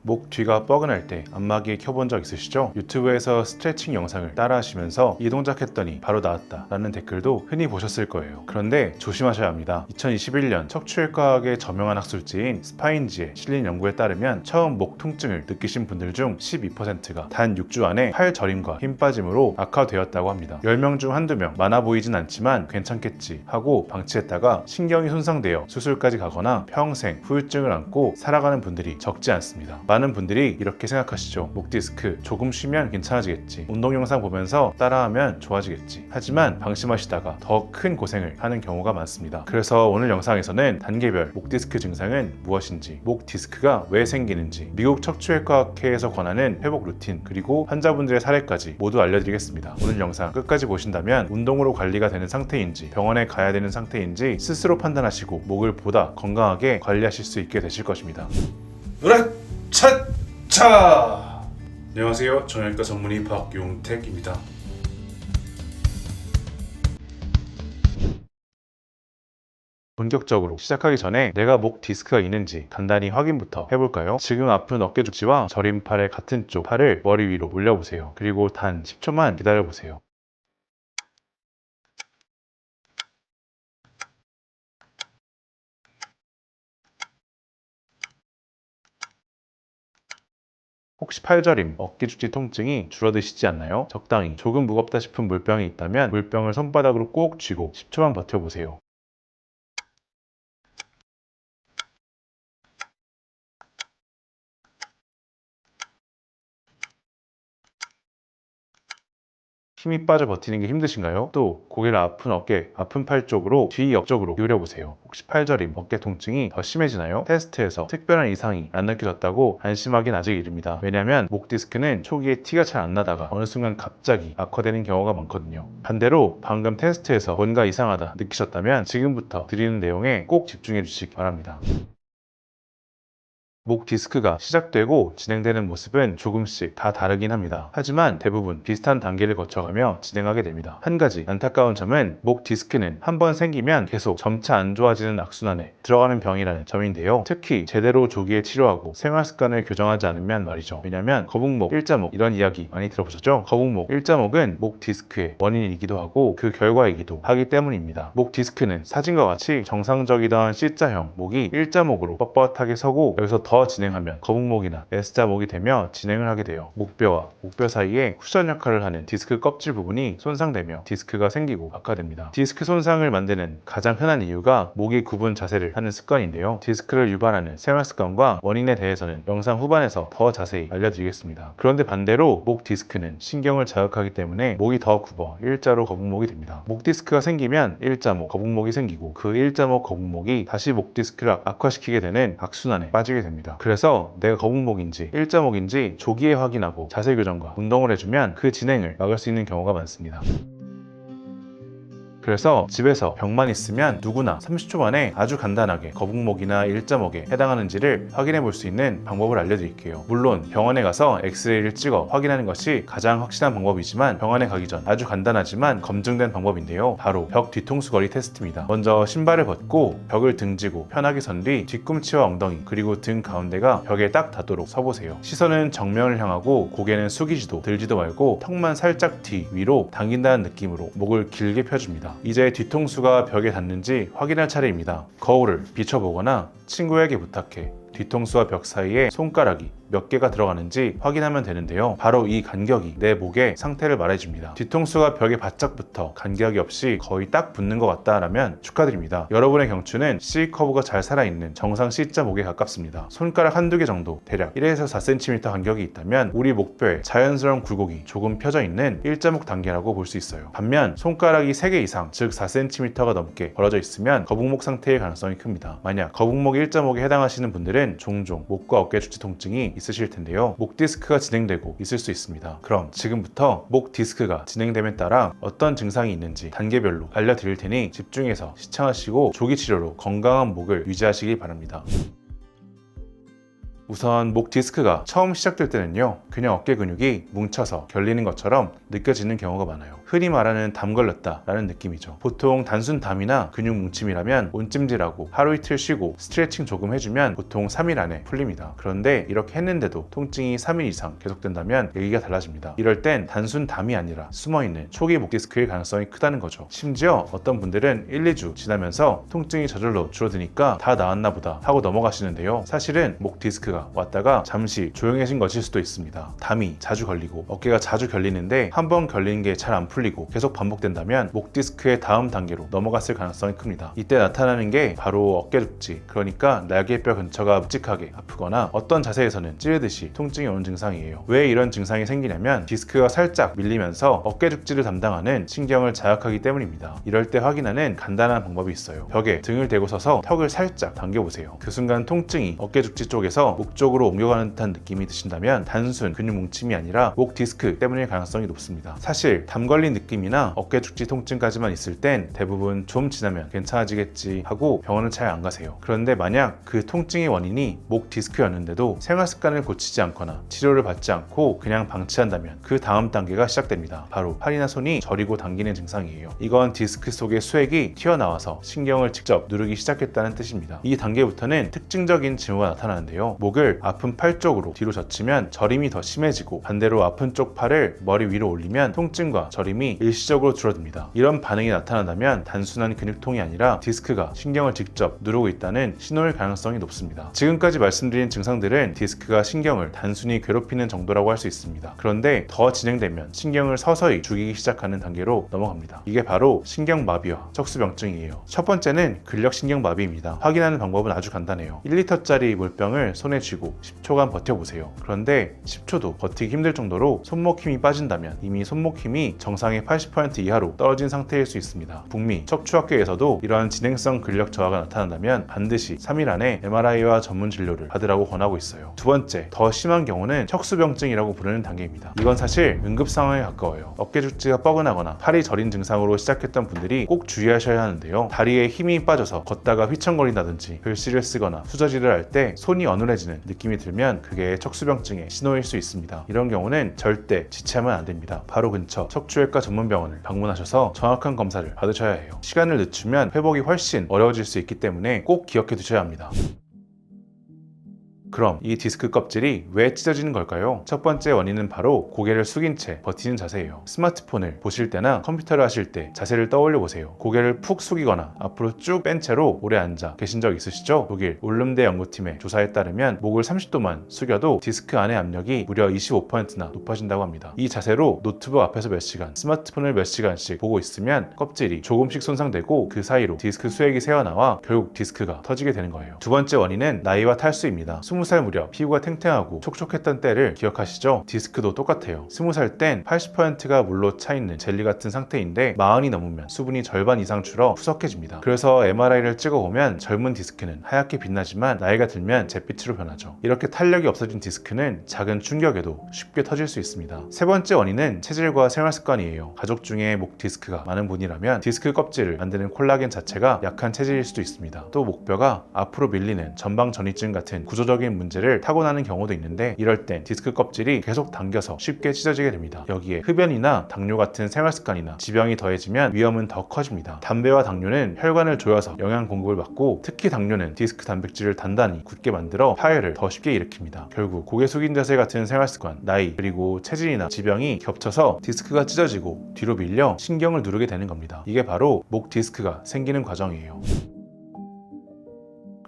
목 뒤가 뻐근할 때 안마기 켜본 적 있으시죠? 유튜브에서 스트레칭 영상을 따라 하시면서 이 동작 했더니 바로 나았다 라는 댓글도 흔히 보셨을 거예요. 그런데 조심하셔야 합니다. 2021년 척추외과학의 저명한 학술지인 스파인지에 실린 연구에 따르면 처음 목 통증을 느끼신 분들 중 12%가 단 6주 안에 팔 저림과 힘 빠짐으로 악화되었다고 합니다. 10명 중 한두 명 많아 보이진 않지만 괜찮겠지 하고 방치했다가 신경이 손상되어 수술까지 가거나 평생 후유증을 안고 살아가는 분들이 적지 않습니다. 많은 분들이 이렇게 생각하시죠. 목 디스크 조금 쉬면 괜찮아지겠지, 운동 영상 보면서 따라하면 좋아지겠지. 하지만 방심하시다가 더 큰 고생을 하는 경우가 많습니다. 그래서 오늘 영상에서는 단계별 목 디스크 증상은 무엇인지, 목 디스크가 왜 생기는지, 미국 척추외과학회에서 권하는 회복 루틴, 그리고 환자분들의 사례까지 모두 알려드리겠습니다. 오늘 영상 끝까지 보신다면 운동으로 관리가 되는 상태인지, 병원에 가야 되는 상태인지 스스로 판단하시고 목을 보다 건강하게 관리하실 수 있게 되실 것입니다. 으라차차! 안녕하세요. 정형외과 전문의 박용택입니다. 본격적으로 시작하기 전에 내가 목 디스크가 있는지 간단히 확인부터 해볼까요? 지금 아픈 어깨 죽지와 저림팔의 같은 쪽 팔을 머리 위로 올려보세요. 그리고 단 10초만 기다려보세요. 혹시 팔저림, 어깨 죽지 통증이 줄어드시지 않나요? 적당히 조금 무겁다 싶은 물병이 있다면 물병을 손바닥으로 꼭 쥐고 10초만 버텨보세요. 힘이 빠져 버티는 게 힘드신가요? 또 고개를 아픈 어깨, 아픈 팔 쪽으로 뒤 옆쪽으로 기울여보세요. 혹시 팔저림, 어깨 통증이 더 심해지나요? 테스트에서 특별한 이상이 안 느껴졌다고 안심하긴 아직 이릅니다. 왜냐면 목 디스크는 초기에 티가 잘 안 나다가 어느 순간 갑자기 악화되는 경우가 많거든요. 반대로 방금 테스트에서 뭔가 이상하다 느끼셨다면 지금부터 드리는 내용에 꼭 집중해 주시기 바랍니다. 목 디스크가 시작되고 진행되는 모습은 조금씩 다 다르긴 합니다. 하지만 대부분 비슷한 단계를 거쳐가며 진행하게 됩니다. 한 가지 안타까운 점은 목 디스크는 한번 생기면 계속 점차 안 좋아지는 악순환에 들어가는 병이라는 점인데요. 특히 제대로 조기에 치료하고 생활 습관을 교정하지 않으면 말이죠. 왜냐면 거북목, 일자목 이런 이야기 많이 들어보셨죠? 거북목, 일자목은 목 디스크의 원인이기도 하고 그 결과이기도 하기 때문입니다. 목 디스크는 사진과 같이 정상적이던 C자형 목이 일자목으로 뻣뻣하게 서고 여기서 더 진행하면 거북목이나 S자목이 되며 진행을 하게 돼요. 목뼈와 목뼈 사이에 쿠션 역할을 하는 디스크 껍질 부분이 손상되며 디스크가 생기고 악화됩니다. 디스크 손상을 만드는 가장 흔한 이유가 목이 굽은 자세를 하는 습관인데요. 디스크를 유발하는 생활 습관과 원인에 대해서는 영상 후반에서 더 자세히 알려드리겠습니다. 그런데 반대로 목 디스크는 신경을 자극하기 때문에 목이 더 굽어 일자로 거북목이 됩니다. 목 디스크가 생기면 일자목, 거북목이 생기고 그 일자목, 거북목이 다시 목 디스크를 악화시키게 되는 악순환에 빠지게 됩니다. 그래서 내가 거북목인지 일자목인지 조기에 확인하고 자세 교정과 운동을 해주면 그 진행을 막을 수 있는 경우가 많습니다. 그래서 집에서 병만 있으면 누구나 30초 만에 아주 간단하게 거북목이나 일자목에 해당하는지를 확인해 볼 수 있는 방법을 알려드릴게요. 물론 병원에 가서 엑스레이를 찍어 확인하는 것이 가장 확실한 방법이지만 병원에 가기 전 아주 간단하지만 검증된 방법인데요. 바로 벽 뒤통수 거리 테스트입니다. 먼저 신발을 벗고 벽을 등지고 편하게 선 뒤 뒤꿈치와 엉덩이 그리고 등 가운데가 벽에 딱 닿도록 서보세요. 시선은 정면을 향하고 고개는 숙이지도 들지도 말고 턱만 살짝 뒤 위로 당긴다는 느낌으로 목을 길게 펴줍니다. 이제 뒤통수가 벽에 닿는지 확인할 차례입니다. 거울을 비춰보거나 친구에게 부탁해 뒤통수와 벽 사이에 손가락이 몇 개가 들어가는지 확인하면 되는데요. 바로 이 간격이 내 목의 상태를 말해줍니다. 뒤통수가 벽에 바짝 붙어 간격이 없이 거의 딱 붙는 것 같다라면 축하드립니다. 여러분의 경추는 C 커브가 잘 살아있는 정상 C자 목에 가깝습니다. 손가락 한두 개 정도 대략 1에서 4cm 간격이 있다면 우리 목뼈에 자연스러운 굴곡이 조금 펴져 있는 일자목 단계라고 볼 수 있어요. 반면 손가락이 3개 이상 즉 4cm가 넘게 벌어져 있으면 거북목 상태의 가능성이 큽니다. 만약 거북목 일자목에 해당하시는 분들은 종종 목과 어깨 주치 통증이 있으실 텐데요. 목 디스크가 진행되고 있을 수 있습니다. 그럼 지금부터 목 디스크가 진행됨에 따라 어떤 증상이 있는지 단계별로 알려드릴 테니 집중해서 시청하시고 조기 치료로 건강한 목을 유지하시기 바랍니다. 우선 목 디스크가 처음 시작될 때는요, 그냥 어깨 근육이 뭉쳐서 결리는 것처럼 느껴지는 경우가 많아요. 흔히 말하는 담 걸렸다 라는 느낌이죠. 보통 단순 담이나 근육 뭉침이라면 온찜질하고 하루 이틀 쉬고 스트레칭 조금 해주면 보통 3일 안에 풀립니다. 그런데 이렇게 했는데도 통증이 3일 이상 계속된다면 얘기가 달라집니다. 이럴 땐 단순 담이 아니라 숨어있는 초기 목 디스크일 가능성이 크다는 거죠. 심지어 어떤 분들은 1, 2주 지나면서 통증이 저절로 줄어드니까 다 나았나 보다 하고 넘어가시는데요. 사실은 목 디스크가 왔다가 잠시 조용해진 것일 수도 있습니다. 담이 자주 걸리고 어깨가 자주 결리는데 한 번 결리는 게 잘 안 풀리고 계속 반복된다면 목 디스크의 다음 단계로 넘어갔을 가능성이 큽니다. 이때 나타나는 게 바로 어깨 죽지, 그러니까 날개뼈 근처가 묵직하게 아프거나 어떤 자세에서는 찌르듯이 통증이 오는 증상이에요. 왜 이런 증상이 생기냐면 디스크가 살짝 밀리면서 어깨 죽지를 담당하는 신경을 자극하기 때문입니다. 이럴 때 확인하는 간단한 방법이 있어요. 벽에 등을 대고 서서 턱을 살짝 당겨보세요. 그 순간 통증이 어깨 죽지 쪽에서 목 쪽으로 옮겨가는 듯한 느낌이 드신다면 단순 근육 뭉침이 아니라 목 디스크 때문일 가능성이 높습니다. 사실 담 걸린 느낌이나 어깨 죽지 통증까지만 있을 땐 대부분 좀 지나면 괜찮아지겠지 하고 병원은 잘 안 가세요. 그런데 만약 그 통증의 원인이 목 디스크였는데도 생활 습관을 고치지 않거나 치료를 받지 않고 그냥 방치한다면 그 다음 단계가 시작됩니다. 바로 팔이나 손이 저리고 당기는 증상이에요. 이건 디스크 속의 수액이 튀어나와서 신경을 직접 누르기 시작했다는 뜻입니다. 이 단계부터는 특징적인 징후가 나타나는데요. 목을 아픈 팔 쪽으로 뒤로 젖히면 저림이 더 심해지고 반대로 아픈 쪽 팔을 머리 위로 올리면 통증과 저림이 일시적으로 줄어듭니다. 이런 반응이 나타난다면 단순한 근육통이 아니라 디스크가 신경을 직접 누르고 있다는 신호일 가능성이 높습니다. 지금까지 말씀드린 증상들은 디스크가 신경을 단순히 괴롭히는 정도라고 할 수 있습니다. 그런데 더 진행되면 신경을 서서히 죽이기 시작하는 단계로 넘어갑니다. 이게 바로 신경마비와 척수병증이에요. 첫 번째는 근력신경마비입니다. 확인하는 방법은 아주 간단해요. 1리터짜리 물병을 손에 쥐고 10초간 버텨보세요. 그런데 10초도 버티기 힘들 정도로 손목 힘이 빠진다면 이미 손목 힘이 정상의 80% 이하로 떨어진 상태일 수 있습니다. 북미 척추학회에서도 이러한 진행성 근력 저하가 나타난다면 반드시 3일 안에 MRI와 전문 진료를 받으라고 권하고 있어요. 두 번째, 더 심한 경우는 척수병증이라고 부르는 단계입니다. 이건 사실 응급 상황에 가까워요. 어깨 죽지가 뻐근하거나 팔이 저린 증상으로 시작했던 분들이 꼭 주의하셔야 하는데요. 다리에 힘이 빠져서 걷다가 휘청거린다든지 글씨를 쓰거나 수저질을 할 때 손이 어눌해지는 느낌이 들면 그게 척수병증의 신호일 수 있습니다. 이런 경우는 절대 지체하면 안 됩니다. 바로 근처 척추외과 전문병원을 방문하셔서 정확한 검사를 받으셔야 해요. 시간을 늦추면 회복이 훨씬 어려워질 수 있기 때문에 꼭 기억해 두셔야 합니다. 그럼 이 디스크 껍질이 왜 찢어지는 걸까요? 첫 번째 원인은 바로 고개를 숙인 채 버티는 자세예요. 스마트폰을 보실 때나 컴퓨터를 하실 때 자세를 떠올려 보세요. 고개를 푹 숙이거나 앞으로 쭉 뺀 채로 오래 앉아 계신 적 있으시죠? 독일 울름대 연구팀의 조사에 따르면 목을 30도만 숙여도 디스크 안의 압력이 무려 25%나 높아진다고 합니다. 이 자세로 노트북 앞에서 몇 시간, 스마트폰을 몇 시간씩 보고 있으면 껍질이 조금씩 손상되고 그 사이로 디스크 수액이 새어나와 결국 디스크가 터지게 되는 거예요. 두 번째 원인은 나이와 탈수입니다. 20살 무렵 피부가 탱탱하고 촉촉했던 때를 기억하시죠? 디스크도 똑같아요. 20살 땐 80%가 물로 차있는 젤리 같은 상태인데 40이 넘으면 수분이 절반 이상 줄어 푸석해집니다. 그래서 MRI를 찍어보면 젊은 디스크는 하얗게 빛나지만 나이가 들면 잿빛으로 변하죠. 이렇게 탄력이 없어진 디스크는 작은 충격에도 쉽게 터질 수 있습니다. 세 번째 원인은 체질과 생활습관이에요. 가족 중에 목 디스크가 많은 분이라면 디스크 껍질을 만드는 콜라겐 자체가 약한 체질일 수도 있습니다. 또 목뼈가 앞으로 밀리는 전방전이증 같은 구조적인 문제를 타고나는 경우도 있는데 이럴 땐 디스크 껍질이 계속 당겨서 쉽게 찢어지게 됩니다. 여기에 흡연이나 당뇨 같은 생활습관이나 지병이 더해지면 위험은 더 커집니다. 담배와 당뇨는 혈관을 조여서 영양 공급을 막고 특히 당뇨는 디스크 단백질을 단단히 굳게 만들어 파열을 더 쉽게 일으킵니다. 결국 고개 숙인 자세 같은 생활습관, 나이, 그리고 체질이나 지병이 겹쳐서 디스크가 찢어지고 뒤로 밀려 신경을 누르게 되는 겁니다. 이게 바로 목 디스크가 생기는 과정이에요.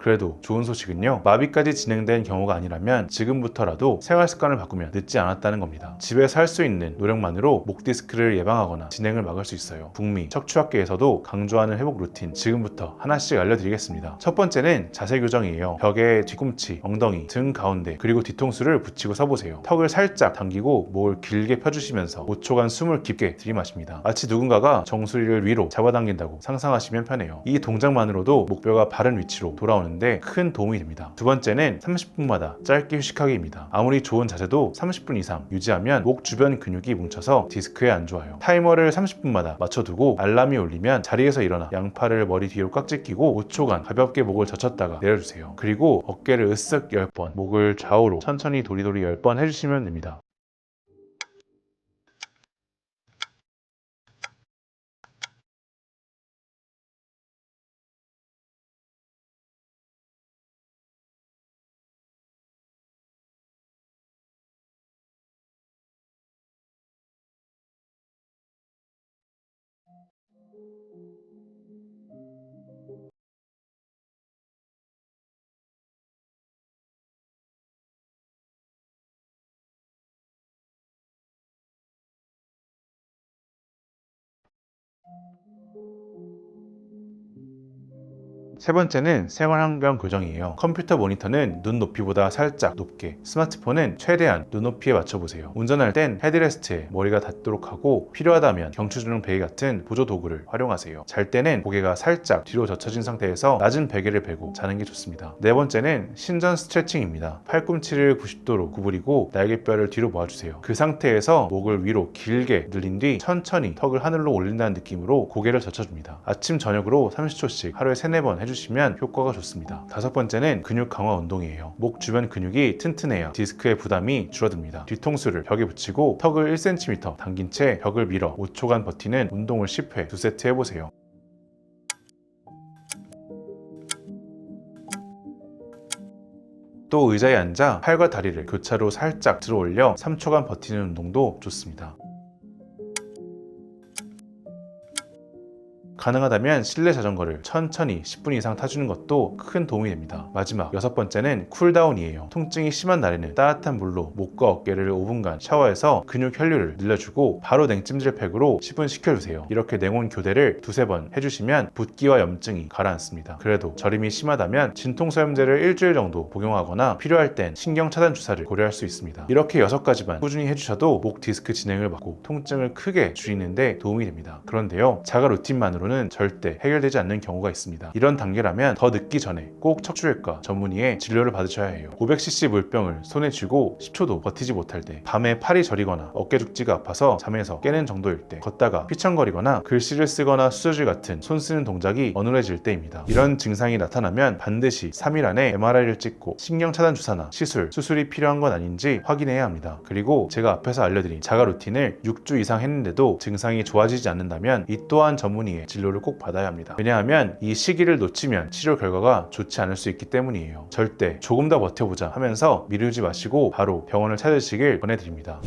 그래도 좋은 소식은요, 마비까지 진행된 경우가 아니라면 지금부터라도 생활습관을 바꾸면 늦지 않았다는 겁니다. 집에서 할 수 있는 노력만으로 목 디스크를 예방하거나 진행을 막을 수 있어요. 북미 척추학계에서도 강조하는 회복 루틴 지금부터 하나씩 알려드리겠습니다. 첫 번째는 자세 교정이에요. 벽에 뒤꿈치, 엉덩이, 등 가운데 그리고 뒤통수를 붙이고 서보세요. 턱을 살짝 당기고 목을 길게 펴주시면서 5초간 숨을 깊게 들이마십니다. 마치 누군가가 정수리를 위로 잡아당긴다고 상상하시면 편해요. 이 동작만으로도 목뼈가 바른 위치로 돌아오는 데 큰 도움이 됩니다. 두 번째는 30분마다 짧게 휴식하기입니다. 아무리 좋은 자세도 30분 이상 유지하면 목 주변 근육이 뭉쳐서 디스크에 안 좋아요. 타이머를 30분마다 맞춰두고 알람이 울리면 자리에서 일어나 양팔을 머리 뒤로 꽉 끼고 5초간 가볍게 목을 젖혔다가 내려주세요. 그리고 어깨를 으쓱 10번, 목을 좌우로 천천히 도리도리 10번 해주시면 됩니다. 세 번째는 생활환경 교정이에요. 컴퓨터 모니터는 눈 높이보다 살짝 높게, 스마트폰은 최대한 눈높이에 맞춰보세요. 운전할 땐 헤드레스트에 머리가 닿도록 하고, 필요하다면 경추조정 베이 같은 보조 도구를 활용하세요. 잘 때는 고개가 살짝 뒤로 젖혀진 상태에서 낮은 베개를 베고 자는 게 좋습니다. 네 번째는 신전 스트레칭입니다. 팔꿈치를 90도로 구부리고 날개뼈를 뒤로 모아주세요. 그 상태에서 목을 위로 길게 늘린 뒤 천천히 턱을 하늘로 올린다는 느낌으로 고개를 젖혀줍니다. 아침 저녁으로 30초씩 하루에 3-4번 해주시면 효과가 좋습니다. 다섯 번째는 근육 강화 운동이에요. 목 주변 근육이 튼튼해야 디스크의 부담이 줄어듭니다. 뒤통수를 벽에 붙이고 턱을 1cm 당긴 채 벽을 밀어 5초간 버티는 운동을 10회 2세트 해보세요. 또 의자에 앉아 팔과 다리를 교차로 살짝 들어 올려 3초간 버티는 운동도 좋습니다. 가능하다면 실내 자전거를 천천히 10분 이상 타주는 것도 큰 도움이 됩니다. 마지막 여섯 번째는 쿨다운이에요. 통증이 심한 날에는 따뜻한 물로 목과 어깨를 5분간 샤워해서 근육 혈류를 늘려주고 바로 냉찜질 팩으로 10분 식혀주세요. 이렇게 냉온 교대를 2-3번 해주시면 붓기와 염증이 가라앉습니다. 그래도 저림이 심하다면 진통소염제를 일주일 정도 복용하거나 필요할 땐 신경 차단 주사를 고려할 수 있습니다. 이렇게 6가지만 꾸준히 해주셔도 목 디스크 진행을 막고 통증을 크게 줄이는 데 도움이 됩니다. 그런데요, 자가 루틴만으로는 절대 해결되지 않는 경우가 있습니다. 이런 단계라면 더 늦기 전에 꼭 척추외과 전문의의 진료를 받으셔야 해요. 500cc 물병을 손에 쥐고 10초도 버티지 못할 때, 밤에 팔이 저리거나 어깨 죽지가 아파서 잠에서 깨는 정도일 때, 걷다가 휘청거리거나 글씨를 쓰거나 수저질 같은 손 쓰는 동작이 어눌해질 때입니다. 이런 증상이 나타나면 반드시 3일 안에 MRI를 찍고 신경 차단 주사나 수술이 필요한 건 아닌지 확인해야 합니다. 그리고 제가 앞에서 알려드린 자가 루틴을 6주 이상 했는데도 증상이 좋아지지 않는다면 이 또한 전문의의 진료를 꼭 받아야 합니다. 왜냐하면 이 시기를 놓치면 치료 결과가 좋지 않을 수 있기 때문이에요. 절대 조금 더 버텨보자 하면서 미루지 마시고 바로 병원을 찾으시길 권해드립니다.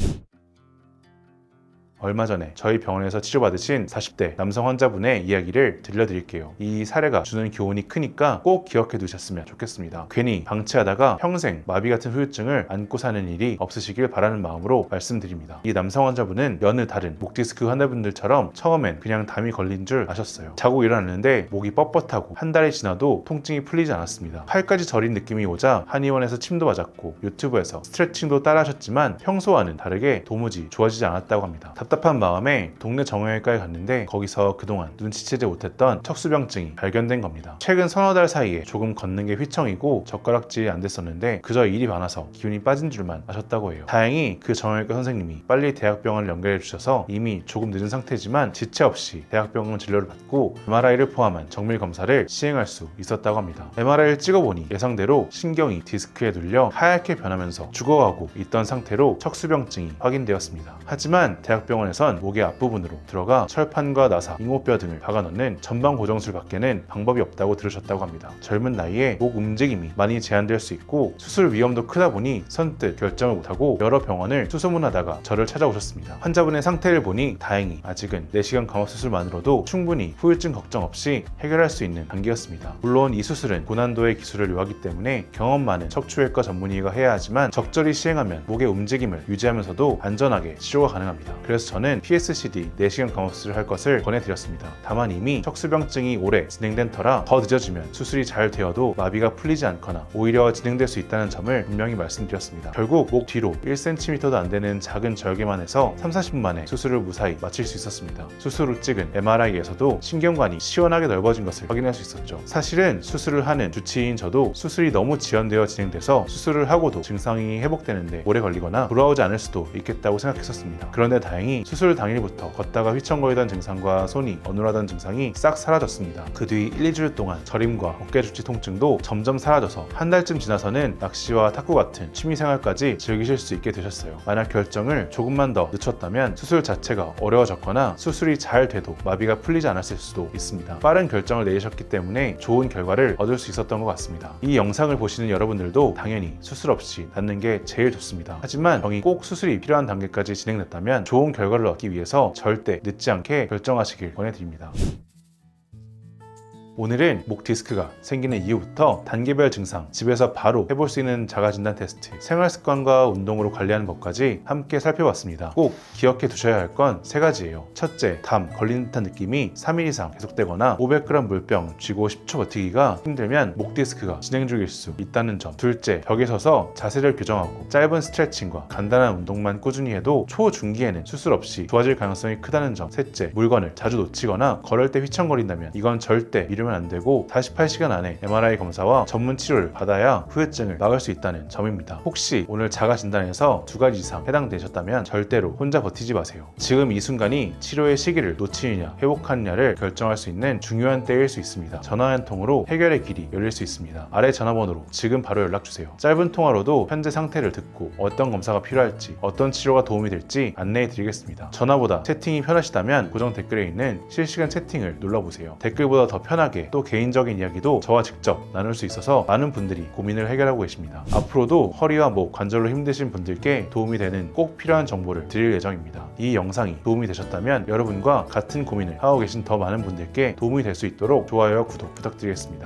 얼마 전에 저희 병원에서 치료받으신 40대 남성 환자분의 이야기를 들려드릴게요. 이 사례가 주는 교훈이 크니까 꼭 기억해 두셨으면 좋겠습니다. 괜히 방치하다가 평생 마비 같은 후유증을 안고 사는 일이 없으시길 바라는 마음으로 말씀드립니다. 이 남성 환자분은 여느 다른 목 디스크 환자분들처럼 처음엔 그냥 담이 걸린 줄 아셨어요. 자고 일어났는데 목이 뻣뻣하고 한 달이 지나도 통증이 풀리지 않았습니다. 팔까지 저린 느낌이 오자 한의원에서 침도 맞았고 유튜브에서 스트레칭도 따라 하셨지만 평소와는 다르게 도무지 좋아지지 않았다고 합니다. 답답한 마음에 동네 정형외과에 갔는데 거기서 그동안 눈치채지 못했던 척수병증이 발견된 겁니다. 최근 서너 달 사이에 조금 걷는 게 휘청이고 젓가락질이 안 됐었는데 그저 일이 많아서 기운이 빠진 줄만 아셨다고 해요. 다행히 그 정형외과 선생님이 빨리 대학병원을 연결해 주셔서 이미 조금 늦은 상태지만 지체 없이 대학병원 진료를 받고 MRI를 포함한 정밀 검사를 시행할 수 있었다고 합니다. MRI를 찍어보니 예상대로 신경이 디스크에 눌려 하얗게 변하면서 죽어가고 있던 상태로 척수병증이 확인되었습니다. 하지만 대학병원에선 목의 앞부분으로 들어가 철판과 나사, 잉호뼈 등을 박아넣는 전방 고정술 밖에는 방법이 없다고 들으셨다고 합니다. 젊은 나이에 목 움직임이 많이 제한될 수 있고 수술 위험도 크다 보니 선뜻 결정을 못하고 여러 병원을 수소문하다가 저를 찾아오셨습니다. 환자분의 상태를 보니 다행히 아직은 내시경 강화 수술만으로도 충분히 후유증 걱정 없이 해결할 수 있는 단계였습니다. 물론 이 수술은 고난도의 기술을 요하기 때문에 경험 많은 척추외과 전문의가 해야 하지만 적절히 시행하면 목의 움직임을 유지하면서도 안전하게 치료가 가능합니다. 그래서 저는 PSCD 내시경 강화 수술을 할 것을 권해드렸습니다. 다만 이미 척수병증이 오래 진행된 터라 더 늦어지면 수술이 잘 되어도 마비가 풀리지 않거나 오히려 진행될 수 있다는 점을 분명히 말씀드렸습니다. 결국 목 뒤로 1cm도 안 되는 작은 절개만 해서 3-40분 만에 수술을 무사히 마칠 수 있었습니다. 수술 후 찍은 MRI에서도 신경관이 시원하게 넓어진 것을 확인할 수 있었죠. 사실은 수술을 하는 주치의인 저도 수술이 너무 지연되어 진행돼서 수술을 하고도 증상이 회복되는데 오래 걸리거나 돌아오지 않을 수도 있겠다고 생각했었습니다. 그런데 다행히 수술 당일부터 걷다가 휘청거리던 증상과 손이 어눌하던 증상이 싹 사라졌습니다. 그 뒤 1-2주일 동안 저림과 어깨 주치 통증도 점점 사라져서 한 달쯤 지나서는 낚시와 탁구 같은 취미생활까지 즐기실 수 있게 되셨어요. 만약 결정을 조금만 더 늦췄다면 수술 자체가 어려워졌거나 수술이 잘 돼도 마비가 풀리지 않았을 수도 있습니다. 빠른 결정을 내리셨기 때문에 좋은 결과를 얻을 수 있었던 것 같습니다. 이 영상을 보시는 여러분들도 당연히 수술 없이 낫는 게 제일 좋습니다. 하지만 병이 꼭 수술이 필요한 단계까지 진행됐다면 좋은 결과 결과를 얻기 위해서 절대 늦지 않게 결정하시길 권해드립니다. 오늘은 목 디스크가 생기는 이후부터 단계별 증상, 집에서 바로 해볼 수 있는 자가진단 테스트, 생활습관과 운동으로 관리하는 법까지 함께 살펴봤습니다. 꼭 기억해 두셔야 할 건 3가지예요. 첫째, 담, 걸리는 듯한 느낌이 3일 이상 계속되거나 500g 물병 쥐고 10초 버티기가 힘들면 목 디스크가 진행 중일 수 있다는 점. 둘째, 벽에 서서 자세를 교정하고 짧은 스트레칭과 간단한 운동만 꾸준히 해도 초중기에는 수술 없이 좋아질 가능성이 크다는 점. 셋째, 물건을 자주 놓치거나 걸을 때 휘청거린다면 이건 절대 미루면 안 되고 48시간 안에 MRI 검사와 전문 치료를 받아야 후유증을 막을 수 있다는 점입니다. 혹시 오늘 자가 진단에서 2가지 이상 해당되셨다면 절대로 혼자 버티지 마세요. 지금 이 순간이 치료의 시기를 놓치느냐 회복하느냐를 결정할 수 있는 중요한 때일 수 있습니다. 전화 한 통으로 해결의 길이 열릴 수 있습니다. 아래 전화번호로 지금 바로 연락주세요. 짧은 통화로도 현재 상태를 듣고 어떤 검사가 필요할지 어떤 치료가 도움이 될지 안내해 드리겠습니다. 전화보다 채팅이 편하시다면 고정 댓글에 있는 실시간 채팅을 눌러보세요. 댓글보다 더 편하게 또 개인적인 이야기도 저와 직접 나눌 수 있어서 많은 분들이 고민을 해결하고 계십니다. 앞으로도 허리와 목, 관절로 힘드신 분들께 도움이 되는 꼭 필요한 정보를 드릴 예정입니다. 이 영상이 도움이 되셨다면 여러분과 같은 고민을 하고 계신 더 많은 분들께 도움이 될 수 있도록 좋아요와 구독 부탁드리겠습니다.